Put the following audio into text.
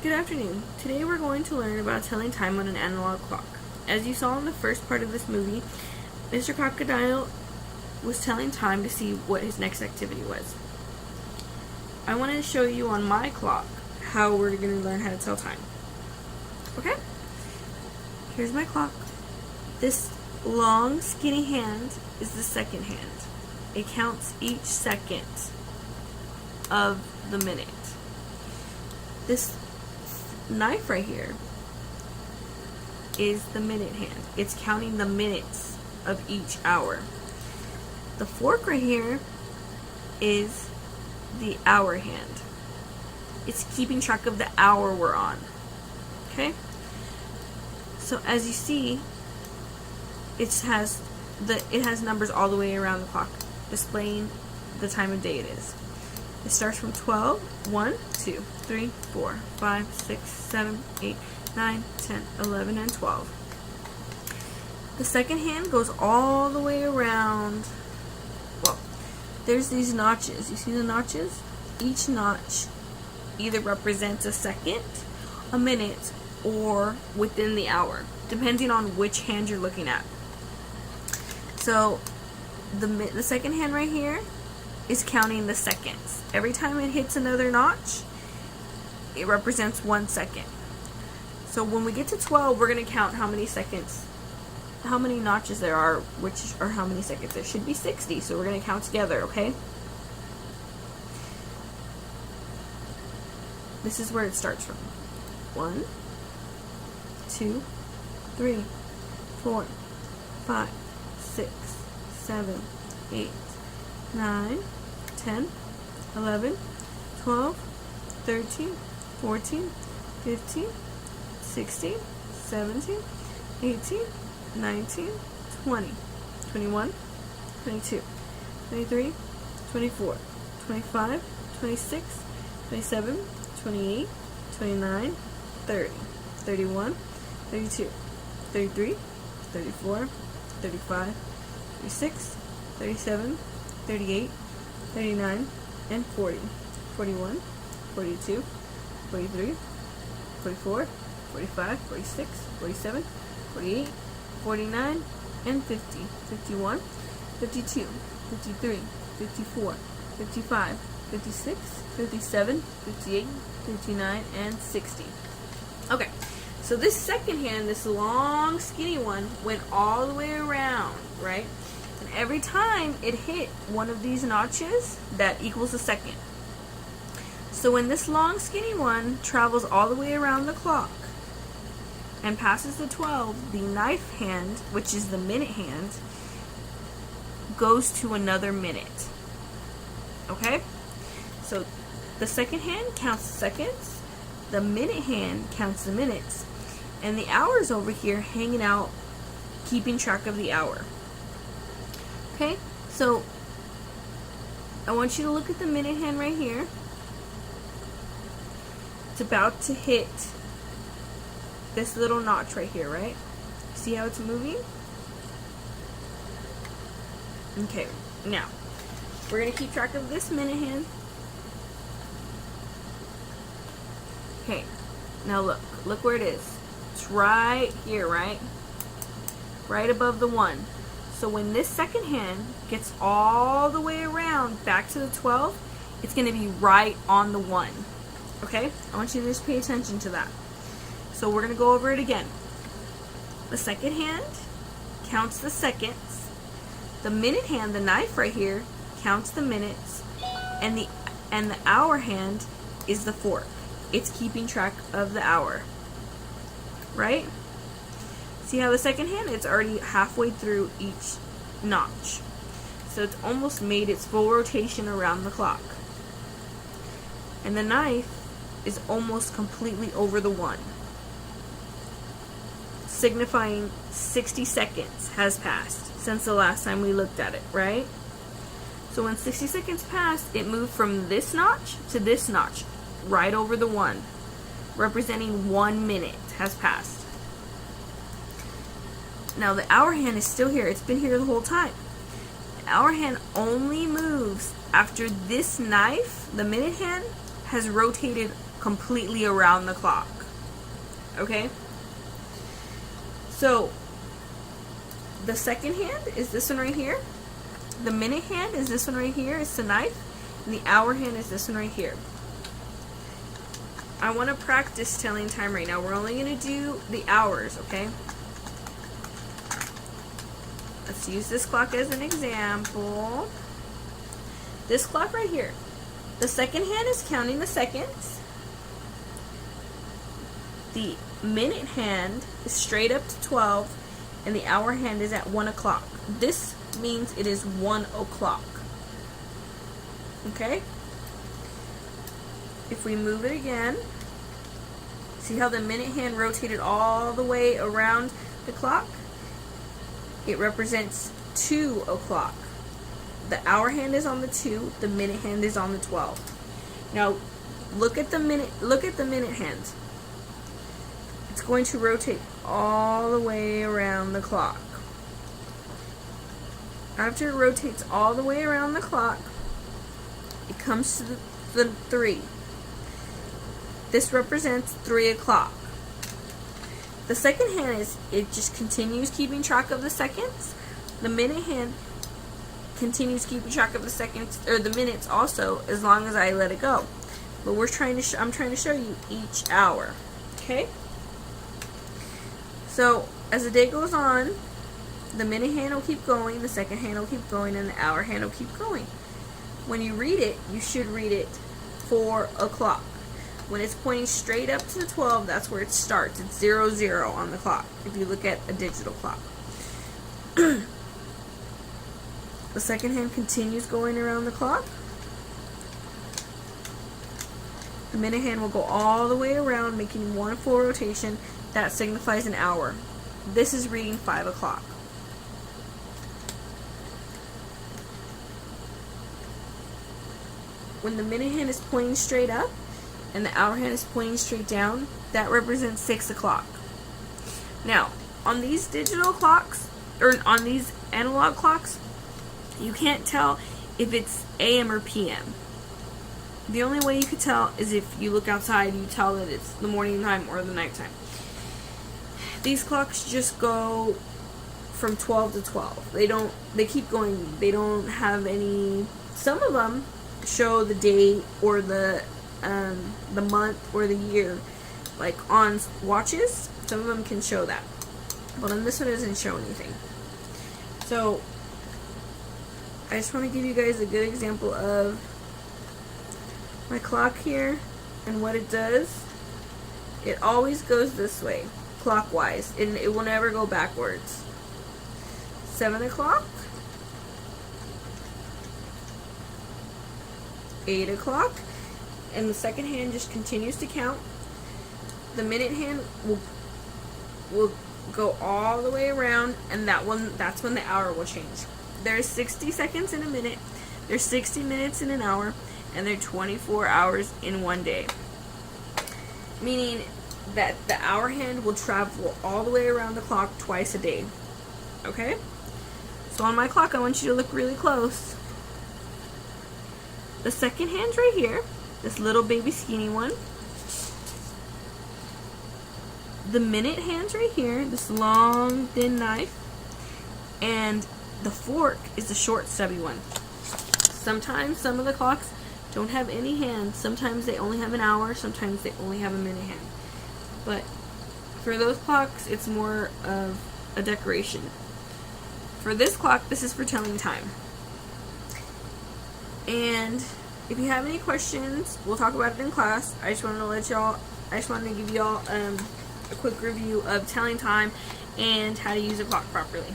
Good afternoon. Today we're going to learn about telling time on an analog clock. As you saw in the first part of this movie, Mr. Crocodile was telling time to see what his next activity was. I wanted to show you on my clock how we're going to learn how to tell time. Okay? Here's my clock. This long, skinny hand is the second hand. It counts each second of the minute. This knife right here is the minute hand. It's counting the minutes of each hour. The fork right here is the hour hand. It's keeping track of the hour we're on. Okay? So as you see, it has numbers all the way around the clock, displaying the time of day it is. It starts from 12, 1, 2, 3, 4, 5, 6, 7, 8, 9, 10, 11, and 12. The second hand goes all the way around. Well, there's these notches. You see the notches? Each notch either represents a second, a minute, or within the hour, depending on which hand you're looking at. So, the second hand right here is counting the seconds. Every time it hits another notch, it represents 1 second. So when we get to 12, we're going to count how many seconds, how many notches there are, or how many seconds. There should be 60, so we're going to count together, okay? This is where it starts from. 1, 2, 3, 4, 5, 6, 7, 8, 9, 10, 11, 12, 13, 14, 15, 16, 17, 18, 19, 20, 21, 22, 23, 24, 25, 26, 27, 28, 29, 30, 31, 32, 33, 34, 35, 36, 37, 38, 39, and 40, 41, 42, 43, 44, 45, 46, 47, 48, 49, and 50, 51, 52, 53, 54, 55, 56, 57, 58, 59, and 60. Okay, so this second hand, this long skinny one, went all the way around, right? And every time it hit one of these notches, that equals a second. So when this long skinny one travels all the way around the clock and passes the 12, the knife hand, which is the minute hand, goes to another minute. Okay? So the second hand counts the seconds, the minute hand counts the minutes, and the hour's over here hanging out, keeping track of the hour. Okay? So I want you to look at the minute hand right here. It's about to hit this little notch right here, right? See how it's moving? Okay, now we're going to keep track of this minute hand. Okay, now look where it is. It's right here, right? Right above the 1. So when this second hand gets all the way around back to the 12, it's going to be right on the 1. Okay? I want you to just pay attention to that. So we're going to go over it again. The second hand counts the seconds. The minute hand, the knife right here, counts the minutes. And the hour hand is the fork. It's keeping track of the hour. Right? See how the second hand, it's already halfway through each notch. So it's almost made its full rotation around the clock. And the knife is almost completely over the 1, signifying 60 seconds has passed since the last time we looked at it, right? So when 60 seconds passed, it moved from this notch to this notch, right over the 1, representing 1 minute has passed. Now the hour hand is still here. It's been here the whole time. The hour hand only moves after this knife, the minute hand, has rotated completely around the clock. Okay? So, the second hand is this one right here. The minute hand is this one right here. It's the knife. And the hour hand is this one right here. I want to practice telling time right now. We're only going to do the hours, okay? Let's use this clock as an example. This clock right here. The second hand is counting the seconds. The minute hand is straight up to 12, and the hour hand is at 1 o'clock. This means it is 1 o'clock. Okay? If we move it again, see how the minute hand rotated all the way around the clock? It represents 2 o'clock. The hour hand is on the 2, the minute hand is on the 12. Now, look at the minute hand. It's going to rotate all the way around the clock. After it rotates all the way around the clock, it comes to the 3. This represents 3 o'clock. The second hand it just continues keeping track of the seconds. The minute hand continues keeping track of the seconds or the minutes also, as long as I let it go. But I'm trying to show you each hour. Okay? So as the day goes on, the minute hand will keep going, the second hand will keep going, and the hour hand will keep going. When you read it, you should read it 4 o'clock. When it's pointing straight up to the 12, that's where it starts. It's 00 on the clock, if you look at a digital clock. The second hand continues going around the clock. The minute hand will go all the way around, making one full rotation. That signifies an hour. This is reading 5 o'clock. When the minute hand is pointing straight up and the hour hand is pointing straight down, that represents 6 o'clock. Now, on these digital clocks, or on these analog clocks, you can't tell if it's AM or PM. The only way you could tell is if you look outside, you tell that it's the morning time or the night time. These clocks just go from 12 to 12. They keep going. They don't have any, some of them show the day or the month or the year, like on watches. Some of them can show that, but on this one it doesn't show anything. So I just want to give you guys a good example of my clock here and what it does. It always goes this way, clockwise, and it will never go backwards. 7 o'clock, 8 o'clock, and the second hand just continues to count. The minute hand will go all the way around, and that's when the hour will change. There's 60 seconds in a minute, there's 60 minutes in an hour, and there are 24 hours in one day. Meaning that the hour hand will travel all the way around the clock twice a day. Okay? So on my clock, I want you to look really close. The second hand's right here, this little baby skinny one. The minute hand's right here, this long thin knife. And the fork is the short stubby one. Sometimes some of the clocks don't have any hands. Sometimes they only have an hour, sometimes they only have a minute hand. But for those clocks, it's more of a decoration. For this clock, this is for telling time. And if you have any questions, we'll talk about it in class. I just wanted to give y'all a quick review of telling time and how to use a clock properly.